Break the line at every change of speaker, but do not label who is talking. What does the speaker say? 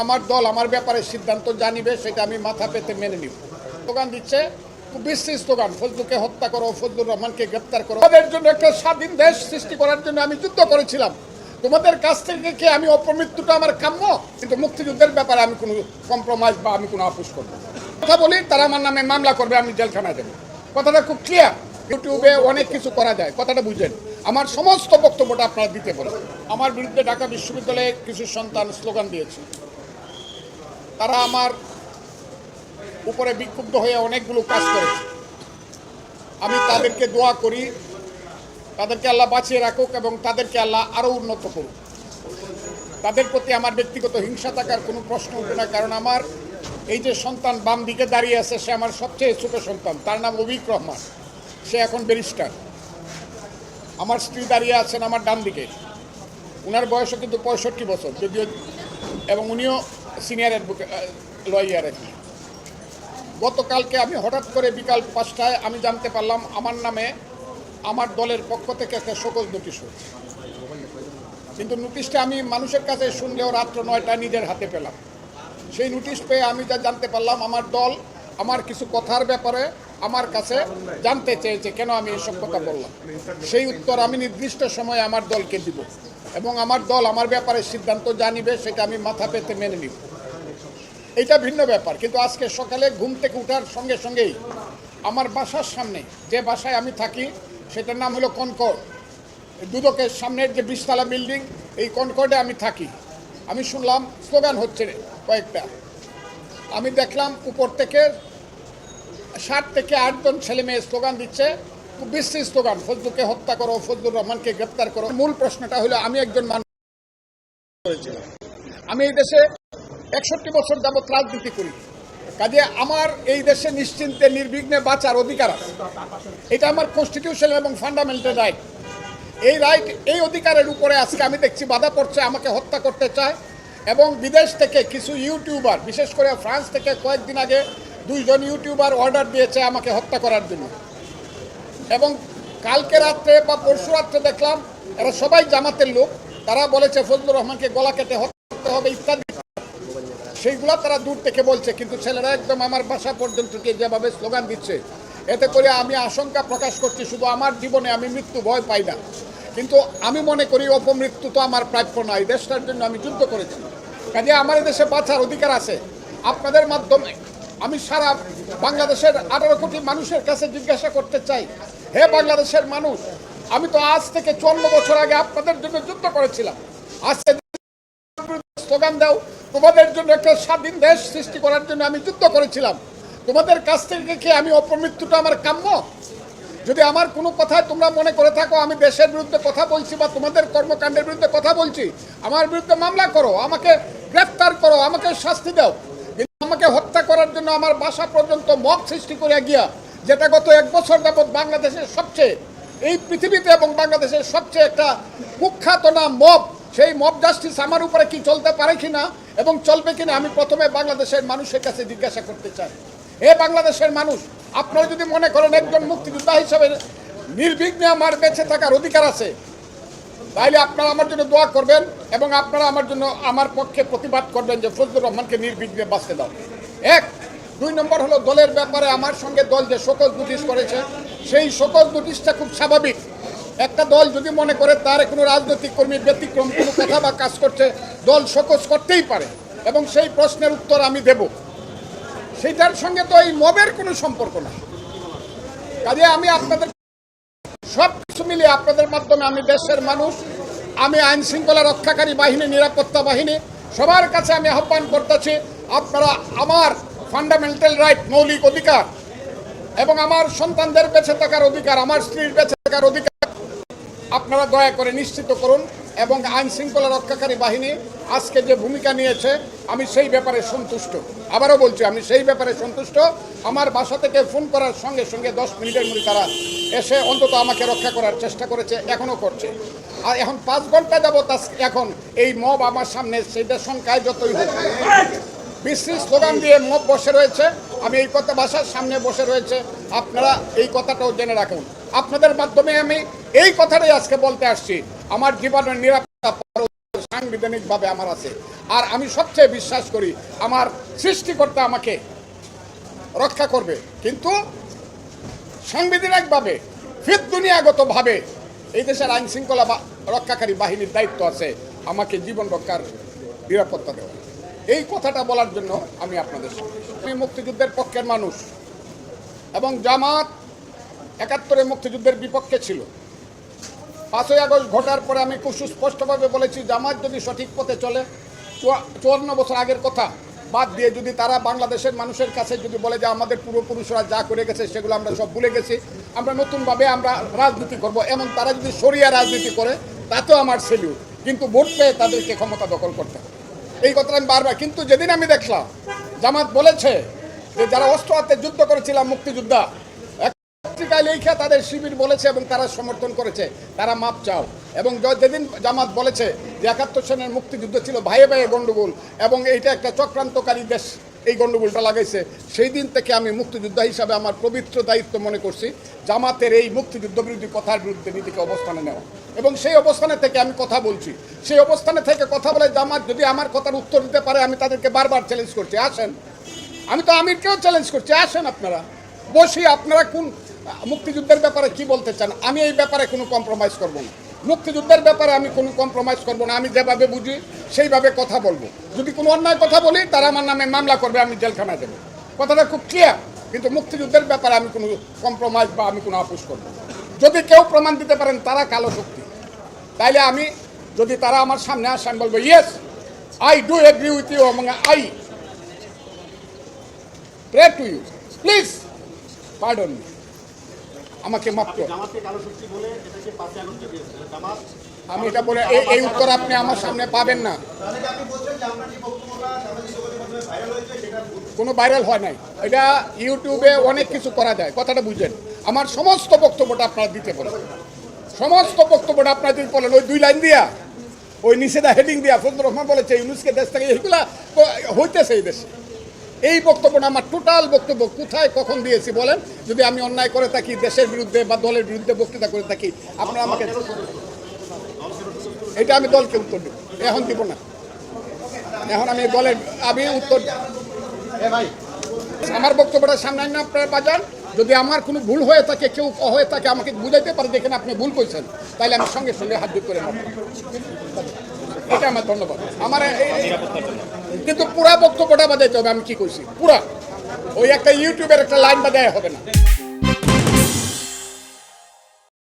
আমার দল আমার ব্যাপারে সিদ্ধান্ত জানিবে, সেটা আমি মাথা পেতে মেনে নিব। স্লোগান দিচ্ছে, বিশ্রী স্লোগান, ফজলুকে হত্যা করো, ফজলুর রহমানকে গ্রেপ্তার করো। তাদের জন্য একটা স্বাধীন দেশ সৃষ্টি করার জন্য আমি যুদ্ধ করেছিলাম। তোমাদের কাছ থেকে কি আমি অপমৃত্যুটা আমার কাম্য? কিন্তু মুক্তিযুদ্ধের ব্যাপারে আমি কোনো কম্প্রোমাইজ বা আমি কোনো আপোষ করবো না। কথা বলি, তারা আমার নামে মামলা করবে, আমি জেলখানায় দেবো। কথাটা খুব ক্লিয়ার। ইউটিউবে অনেক কিছু করা যায়, কথাটা বুঝেন। আমার সমস্ত বক্তব্যটা আপনারা দিতে বলেন। আমার বিরুদ্ধে ঢাকা বিশ্ববিদ্যালয়ে কিছু সন্তান স্লোগান দিয়েছে। তারা আমার উপরে বিক্ষুব্ধ হয়ে অনেকগুলো কাজ করেছে। আমি তাদেরকে দোয়া করি, তাদেরকে আল্লাহ বাঁচিয়ে রাখুক এবং তাদেরকে আল্লাহ আরও উন্নত করুক। তাদের প্রতি আমার ব্যক্তিগত হিংসা থাকার কোনো প্রশ্ন উঠে না, কারণ আমার এই যে সন্তান বাম দিকে দাঁড়িয়ে আছে, সে আমার সবচেয়ে ছোট সন্তান। তার নাম অভিক রহমান, সে এখন ব্যারিস্টার। আমার স্ত্রী দাঁড়িয়ে আছেন আমার ডান দিকে, ওনার বয়সও কিন্তু 65 বছর, যদিও, এবং উনিও সিনিয়র লয়ার আর কি। গতকালকে আমি হঠাৎ করে বিকাল 5টায় আমি জানতে পারলাম আমার নামে আমার দলের পক্ষ থেকে একটা শোকজ নোটিশ হয়েছে। কিন্তু নোটিশটা আমি মানুষের কাছে শুনলেও রাত্র 9টায় নিজের হাতে পেলাম। সেই নোটিশ পেয়ে আমি যা জানতে পারলাম, আমার দল আমার কিছু কথার ব্যাপারে আমার কাছে জানতে চেয়েছে কেন আমি এইসব কথা বললাম। সেই উত্তর আমি নির্দিষ্ট সময়ে আমার দলকে দিব এবং আমার দল আমার ব্যাপারে সিদ্ধান্ত জানিবে, সেটা আমি মাথা পেতে মেনে নিব। এটা ভিন্ন ব্যাপার। কিন্তু আজকে সকালে ঘুম থেকে ওঠার সঙ্গে সঙ্গেই আমার বাসার সামনে, যে বাসায় আমি থাকি সেটার নাম হলো কনকর্ড, দুদকের সামনের যে 20তলা বিল্ডিং, এই কনকর্ডে আমি থাকি। আমি শুনলাম স্লোগান হচ্ছে কয়েকটা। আমি দেখলাম উপর থেকে 7 থেকে 8 জন ছেলে মেয়ে স্লোগান দিচ্ছে, বিশ্রী স্লোগান, ফজলুকে হত্যা করো, ফজলুর রহমানকে গ্রেপ্তার করো। মূল প্রশ্নটা হলো, আমি একজন মানুষ হয়েছিলাম, আমি এই দেশে 61 বছর যাবৎ রাজনীতি করি, কাজে আমার এই দেশে নিশ্চিন্তে নির্বিঘ্নে বাঁচার অধিকার আছে। এটা আমার কনস্টিটিউশন এবং ফান্ডামেন্টাল রাইট। এই রাইট, এই অধিকারের উপরে আজকে আমি দেখছি বাধা পড়ছে, আমাকে হত্যা করতে চায়। এবং বিদেশ থেকে কিছু ইউটিউবার, বিশেষ করে ফ্রান্স থেকে কয়েকদিন আগে 2 জন ইউটিউবার অর্ডার দিয়েছে আমাকে হত্যা করার জন্য। এবং কালকে রাত্রে বা পরশু রাত্রে দেখলাম এরা সবাই জামাতের লোক, তারা বলেছে ফজলুর রহমানকে গলা কেটে হত্যা করতে হবে ইত্যাদি। সেইগুলো তারা দূর থেকে বলছে, কিন্তু ছেলেরা একদম আমার বাসা পর্যন্ত যেভাবে স্লোগান দিচ্ছে, এতে করে আমি আশঙ্কা প্রকাশ করছি, শুধু আমার জীবনে আমি মৃত্যু ভয় পাই না, কিন্তু আমি মনে করি অপমৃত্যু তো আমার প্রাপ্য নয়। দেশটার জন্য আমি যুদ্ধ করেছি, কাজে আমার দেশে বাঁচার অধিকার আছে। আপনাদের মাধ্যমে আমি সারা বাংলাদেশের 18 কোটি মানুষের কাছে জিজ্ঞাসা করতে চাই, হে বাংলাদেশের মানুষ, আমি তো আজ থেকে 54 বছর আগে আপনাদের জন্য যুদ্ধ করেছিলাম। আজকে স্লোগান দাও, তোমাদের জন্য একটা স্বাধীন দেশ সৃষ্টি করার জন্য আমি যুদ্ধ করেছিলাম। তোমাদের কাছ থেকে কি আমি অপমৃত্যুটা আমার কাম্য? যদি আমার কোনো কথায় তোমরা মনে করে থাকো আমি দেশের বিরুদ্ধে কথা বলছি বা তোমাদের কর্মকাণ্ডের বিরুদ্ধে কথা বলছি, আমার বিরুদ্ধে মামলা করো, আমাকে গ্রেফতার করো, আমাকে শাস্তি দাও। কিন্তু আমাকে হত্যা করার জন্য আমার বাসা পর্যন্ত মব সৃষ্টি করে গিয়া, যেটা গত 1 বছর যাবৎ বাংলাদেশের সবচেয়ে, এই পৃথিবীতে এবং বাংলাদেশের সবচেয়ে একটা কুখ্যাত নাম মব, সেই মব জাস্টিস আমার উপরে কি চলতে পারে কিনা এবং চলবে কিনা, আমি প্রথমে বাংলাদেশের মানুষের কাছে জিজ্ঞাসা করতে চাই। হে বাংলাদেশের মানুষ, আপনারা যদি মনে করেন একজন মুক্তিযোদ্ধা হিসাবে নির্বিঘ্নে আমার বেঁচে থাকার অধিকার আছে, তাইলে আপনারা আমার জন্য দোয়া করবেন এবং আপনারা আমার জন্য আমার পক্ষে প্রতিবাদ করবেন যে ফজলুর রহমানকে নির্বিঘ্নে বাঁচতে দাও। 1, 2 নম্বর হলো দলের ব্যাপারে আমার সঙ্গে দল যে শোকজ নোটিশ করেছে, সেই শোকজ নোটিশটা খুব স্বাভাবিক। একটা দল যদি মনে করে তার কোনো রাজনৈতিক কর্মী ব্যতিক্রম কোনো কথা বা কাজ করছে, দল শোকজ করতেই পারে এবং সেই প্রশ্নের উত্তর আমি দেব। সেইটার সঙ্গে তো এই মবের কোনো সম্পর্ক না। কাজে আমি আপনাদের সব কিছু মিলিয়ে আপনাদের মাধ্যমে আমি দেশের মানুষ, আমি আইন শৃঙ্খলা রক্ষাকারী বাহিনী, নিরাপত্তা বাহিনী, সবার কাছে আমি আহ্বান করতেছি, আপনারা আমার ফান্ডামেন্টাল রাইট, মৌলিক অধিকার এবং আমার সন্তানদের বেঁচে থাকার অধিকার, আমার স্ত্রীর বেঁচে থাকার অধিকার আপনারা দয়া করে নিশ্চিত করুন। এবং আইন শৃঙ্খলা রক্ষাকারী বাহিনী আজকে যে ভূমিকা নিয়েছে, আমি সেই ব্যাপারে সন্তুষ্ট। আবারও বলছি, আমি সেই ব্যাপারে সন্তুষ্ট। আমার বাসা থেকে ফোন করার সঙ্গে সঙ্গে 10 মিনিটের মধ্যে তারা এসে অন্তত আমাকে রক্ষা করার চেষ্টা করেছে, এখনও করছে। আর এখন 5 ঘন্টা যাবত এখন এই মব আমার সামনে, সেইটা সংখ্যায় যতই হোক, বিশ্রী স্লোগান দিয়ে মব বসে রয়েছে। আমি এই কথা বাসার সামনে বসে রয়েছে, আপনারা এই কথাটাও জেনে রাখুন। আপনাদের মাধ্যমে আমি এই কথাটাই আজকে বলতে আসছি, আমার জীবনের নিরাপত্তা সাংবিধানিকভাবে আমার আছে। আর আমি সবচেয়ে বিশ্বাস করি আমার সৃষ্টিকর্তা আমাকে রক্ষা করবে, কিন্তু সাংবিধানিকভাবে ফির দুনিয়াগতভাবে এই দেশের আইন শৃঙ্খলা রক্ষাকারী বাহিনীর দায়িত্ব আছে আমাকে জীবন রক্ষার নিরাপত্তা দেওয়া। এই কথাটা বলার জন্য আমি আপনাদের সঙ্গে, আমি মুক্তিযুদ্ধের পক্ষের মানুষ এবং জামাত ৭১ মুক্তিযুদ্ধের বিপক্ষে ছিল। ৫ই আগস্ট ঘটার পরে আমি খুব সুস্পষ্টভাবে বলেছি, জামাত যদি সঠিক পথে চলে, ৫৪ বছর আগের কথা বাদ দিয়ে যদি তারা বাংলাদেশের মানুষের কাছে যদি বলে যে আমাদের পূর্বপুরুষরা যা করে গেছে সেগুলো আমরা সব ভুলে গেছি, আমরা নতুনভাবে আমরা রাজনীতি করব, এমন তারা যদি শরিয়া রাজনীতি করে তাতেও আমার সেলিউট, কিন্তু ভোট পেয়ে তাদেরকে ক্ষমতা দখল করতে হবে। এই কথাটা আমি বারবার, কিন্তু যেদিন আমি দেখলাম জামাত বলেছে যে যারা অস্ত্র হাতে যুদ্ধ করেছিলাম মুক্তিযোদ্ধা, পত্রিকায় লেখা তাদের শিবির বলেছে এবং তারা সমর্থন করেছে, তারা মাপ চাও। এবং যেদিন জামাত বলেছে যে ৭১ সনের মুক্তিযুদ্ধ ছিল ভাইয়ে ভাইয়ে গণ্ডগোল এবং এইটা একটা চক্রান্তকারী দেশ এই গণ্ডগোলটা লাগাইছে, সেই দিন থেকে আমি মুক্তিযোদ্ধা হিসাবে আমার পবিত্র দায়িত্ব মনে করছি জামাতের এই মুক্তিযুদ্ধ বিরোধী কথার বিরুদ্ধে নীতিকে অবস্থানে নেওয়া। এবং সেই অবস্থানে থেকে আমি কথা বলছি, সেই অবস্থানে থেকে কথা বলে জামাত যদি আমার কথার উত্তর দিতে পারে, আমি তাদেরকে বারবার চ্যালেঞ্জ করছি, আসেন। আমি তো আমিরকেও চ্যালেঞ্জ করছি, আসেন আপনারা বসি, আপনারা কোন মুক্তিযুদ্ধের ব্যাপারে কি বলতে চান। আমি এই ব্যাপারে কোনো কম্প্রোমাইজ করব না, মুক্তিযুদ্ধের ব্যাপারে আমি কোনো কম্প্রোমাইজ করব না। আমি যেভাবে বুঝি সেইভাবে কথা বলবো। যদি কোনো অন্যায় কথা বলি তারা আমার নামে মামলা করবে, আমি জেলখানায় দেবো, কথাটা খুব ক্লিয়ার। কিন্তু মুক্তিযুদ্ধের ব্যাপারে আমি কোনো কম্প্রোমাইজ বা আমি কোনো আপোষ করব না। যদি কেউ প্রমাণ দিতে পারেন তারা কালো শক্তি, তাইলে আমি, যদি তারা আমার সামনে আসে, আমি বলবো yes I do agree with you এবং I pray to you, please pardon me, আমাকে মাফ করুন। আমি এটা বলে এই উত্তর আপনি আমার সামনে পাবেন না। কোনো ভাইরাল হয় নাই, এটা ইউটিউবে অনেক কিছু করা যায়, কথাটা বুঝেন। আমার সমস্ত বক্তব্যটা আপনারা দিতে বলেন, সমস্ত বক্তব্যটা আপনারা দিতে বলেন, ওই 2 লাইন দিয়া, ওই নিষেধা হেডিং দিয়া ফজলুর রহমান বলেছে ইউনুসকে দেশ থেকে, এইগুলা হইতেছে এই দেশে। এই বক্তব্যটা আমার টোটাল বক্তব্য কোথায় কখন দিয়েছি বলেন। যদি আমি অন্যায় করে থাকি, দেশের বিরুদ্ধে বা দলের বিরুদ্ধে বক্তৃতা করে থাকি, আপনারা আমাকে, এটা আমি দলকে উত্তর দেব, এখন দিব না, এখন আমি দলের আমি উত্তর, আমার বক্তব্যটা সামনে না আপনারা বাজান। যদি আমার কোনো ভুল হয়ে থাকে, কেউ হয়ে থাকে, আমাকে বুঝাইতে পারে যেখানে আপনি ভুল করছেন, তাহলে আমি সঙ্গে সঙ্গে হাত জোড় করে নেব, এটা আমার ধন্যবাদ। আমার কিন্তু পুরা বক্তব্যটা বাজাইতে হবে আমি কি কইছি পুরা, ওই একটা ইউটিউবের একটা লাইন বাজায় হবে না।